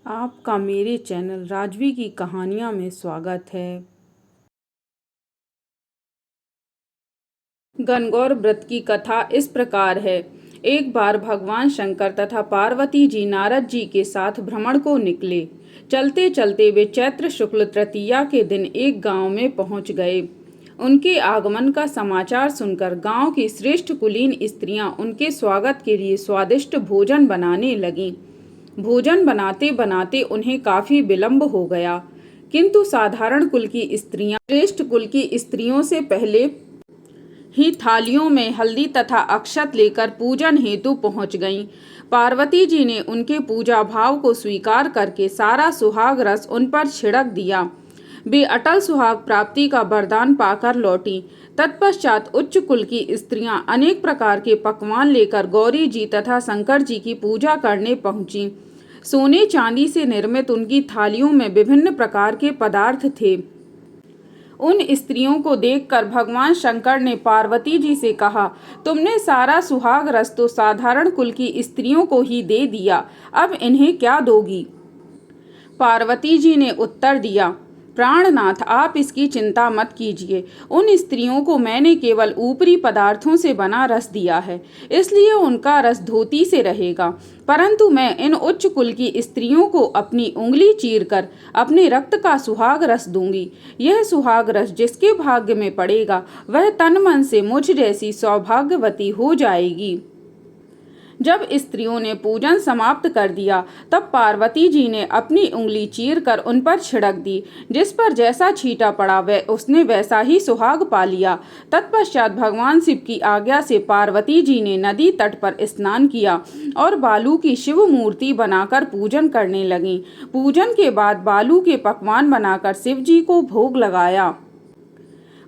आपका मेरे चैनल राजवी की कहानियाँ में स्वागत है। गणगौर व्रत की कथा इस प्रकार है। एक बार भगवान शंकर तथा पार्वती जी नारद जी के साथ भ्रमण को निकले। चलते चलते वे चैत्र शुक्ल तृतीया के दिन एक गांव में पहुंच गए। उनके आगमन का समाचार सुनकर गांव की श्रेष्ठ कुलीन स्त्रियां उनके स्वागत के लिए स्वादिष्ट भोजन बनाने लगीं। भोजन बनाते बनाते उन्हें काफी विलंब हो गया, किंतु साधारण कुल की स्त्रियां श्रेष्ठ कुल की स्त्रियों से पहले ही थालियों में हल्दी तथा अक्षत लेकर पूजन हेतु पहुंच गईं। पार्वती जी ने उनके पूजा भाव को स्वीकार करके सारा सुहाग रस उन पर छिड़क दिया। वे अटल सुहाग प्राप्ति का वरदान पाकर लौटी। तत्पश्चात उच्च कुल की स्त्रियां अनेक प्रकार के पकवान लेकर गौरी जी तथा शंकर जी की पूजा करने पहुंची। सोने चांदी से निर्मित उनकी थालियों में विभिन्न प्रकार के पदार्थ थे। उन स्त्रियों को देखकर भगवान शंकर ने पार्वती जी से कहा, तुमने सारा सुहाग रस तो साधारण कुल की स्त्रियों को ही दे दिया, अब इन्हें क्या दोगी? पार्वती जी ने उत्तर दिया, प्राणनाथ, आप इसकी चिंता मत कीजिए। उन स्त्रियों को मैंने केवल ऊपरी पदार्थों से बना रस दिया है, इसलिए उनका रस धोती से रहेगा। परंतु मैं इन उच्च कुल की स्त्रियों को अपनी उंगली चीरकर अपने रक्त का सुहाग रस दूंगी। यह सुहाग रस जिसके भाग्य में पड़ेगा, वह तन मन से मुझ जैसी सौभाग्यवती हो जाएगी। जब स्त्रियों ने पूजन समाप्त कर दिया, तब पार्वती जी ने अपनी उंगली चीरकर उन पर छिड़क दी। जिस पर जैसा छींटा पड़ा उसने वैसा ही सुहाग पा लिया। तत्पश्चात भगवान शिव की आज्ञा से पार्वती जी ने नदी तट पर स्नान किया और बालू की शिव मूर्ति बनाकर पूजन करने लगीं। पूजन के बाद बालू के पकवान बनाकर शिव जी को भोग लगाया।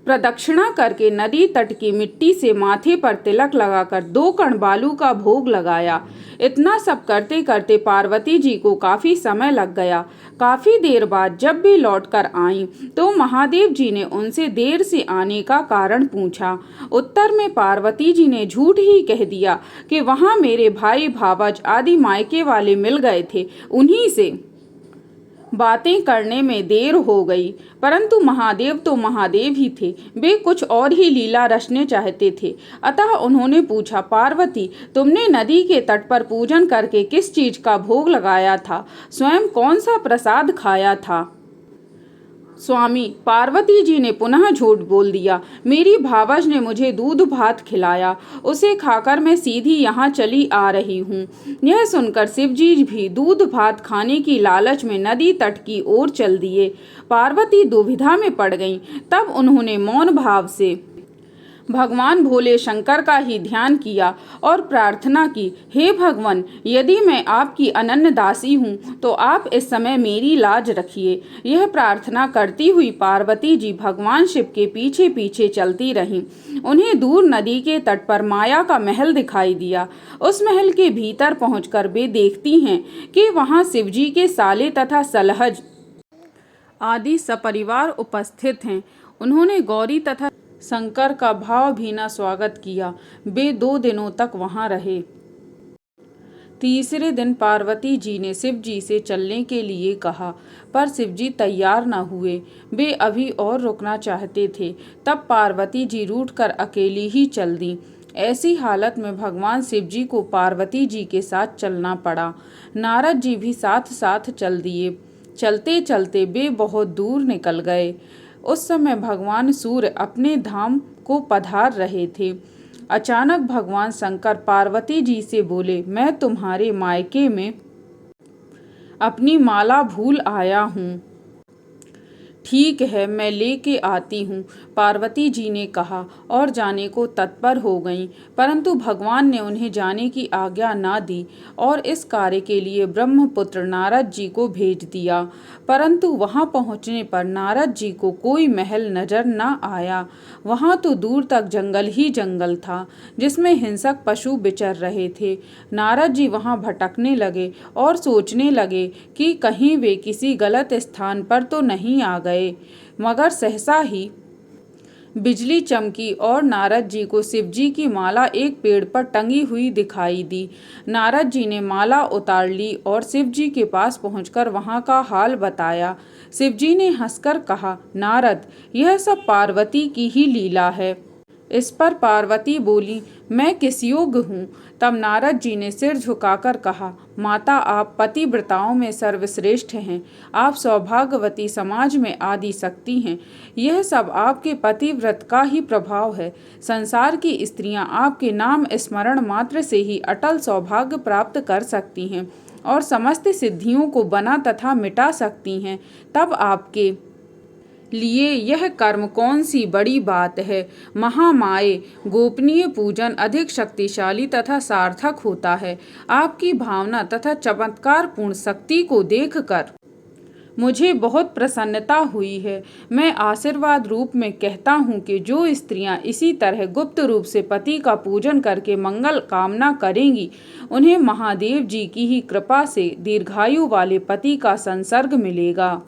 प्रदक्षिणा करके नदी तट की मिट्टी से माथे पर तिलक लगाकर 2 कण बालू का भोग लगाया। इतना सब करते करते पार्वती जी को काफी समय लग गया। काफी देर बाद जब भी लौटकर आईं, तो महादेव जी ने उनसे देर से आने का कारण पूछा। उत्तर में पार्वती जी ने झूठ ही कह दिया कि वहां मेरे भाई भावज आदि मायके वाले मिल गए थे, उन्हीं से बातें करने में देर हो गई। परंतु महादेव तो महादेव ही थे, वे कुछ और ही लीला रचने चाहते थे। अतः उन्होंने पूछा, पार्वती, तुमने नदी के तट पर पूजन करके किस चीज का भोग लगाया था? स्वयं कौन सा प्रसाद खाया था? स्वामी, पार्वती जी ने पुनः झूठ बोल दिया। मेरी भावज ने मुझे दूध भात खिलाया, उसे खाकर मैं सीधी यहाँ चली आ रही हूँ। यह सुनकर शिव जी भी दूध भात खाने की लालच में नदी तट की ओर चल दिए। पार्वती दुविधा में पड़ गईं। तब उन्होंने मौन भाव से भगवान भोले शंकर का ही ध्यान किया और प्रार्थना की, हे भगवान, यदि मैं आपकी अनन्य दासी हूँ तो आप इस समय मेरी लाज रखिए। यह प्रार्थना करती हुई पार्वती जी भगवान शिव के पीछे पीछे चलती रहीं। उन्हें दूर नदी के तट पर माया का महल दिखाई दिया। उस महल के भीतर पहुंचकर वे देखती हैं कि वहाँ शिवजी के साले तथा सलहज आदि सपरिवार उपस्थित हैं। उन्होंने गौरी तथा शंकर का भावभीना स्वागत किया। वे 2 दिनों तक वहां रहे। तीसरे दिन पार्वती जी ने शिव जी से चलने के लिए कहा, पर शिव जी तैयार न हुए। वे अभी और रुकना चाहते थे। तब पार्वती जी रूठकर अकेली ही चल दी। ऐसी हालत में भगवान शिव जी को पार्वती जी के साथ चलना पड़ा। नारद जी भी साथ साथ चल दिए। चलते चलते वे बहुत दूर निकल गए। उस समय भगवान सूर्य अपने धाम को पधार रहे थे। अचानक भगवान शंकर पार्वती जी से बोले, मैं तुम्हारे मायके में अपनी माला भूल आया हूँ। ठीक है, मैं लेके आती हूँ, पार्वती जी ने कहा और जाने को तत्पर हो गईं। परंतु भगवान ने उन्हें जाने की आज्ञा ना दी और इस कार्य के लिए ब्रह्मपुत्र नारद जी को भेज दिया। परंतु वहां पहुंचने पर नारद जी को कोई महल नजर न आया। वहां तो दूर तक जंगल ही जंगल था, जिसमें हिंसक पशु विचर रहे थे। नारद जी वहां भटकने लगे और सोचने लगे कि कहीं वे किसी गलत स्थान पर तो नहीं आ गए। मगर सहसा ही बिजली चमकी और नारद जी को शिवजी की माला एक पेड़ पर टंगी हुई दिखाई दी। नारद जी ने माला उतार ली और शिवजी के पास पहुंचकर वहां का हाल बताया। शिवजी ने हंसकर कहा, नारद, यह सब पार्वती की ही लीला है। इस पर पार्वती बोली, मैं किस योग्य हूँ। तब नारद जी ने सिर झुकाकर कहा, माता, आप पतिव्रताओं में सर्वश्रेष्ठ हैं। आप सौभाग्यवती, समाज में आदि शक्ति हैं। यह सब आपके पतिव्रत का ही प्रभाव है। संसार की स्त्रियां आपके नाम स्मरण मात्र से ही अटल सौभाग्य प्राप्त कर सकती हैं और समस्त सिद्धियों को बना तथा मिटा सकती हैं। तब आपके लिए यह कर्म कौन सी बड़ी बात है। महामाये, गोपनीय पूजन अधिक शक्तिशाली तथा सार्थक होता है। आपकी भावना तथा चमत्कारपूर्ण शक्ति को देखकर मुझे बहुत प्रसन्नता हुई है। मैं आशीर्वाद रूप में कहता हूँ कि जो स्त्रियाँ इसी तरह गुप्त रूप से पति का पूजन करके मंगल कामना करेंगी, उन्हें महादेव जी की ही कृपा से दीर्घायु वाले पति का संसर्ग मिलेगा।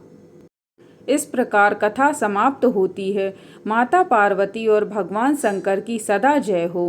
इस प्रकार कथा समाप्त होती है। माता पार्वती और भगवान शंकर की सदा जय हो।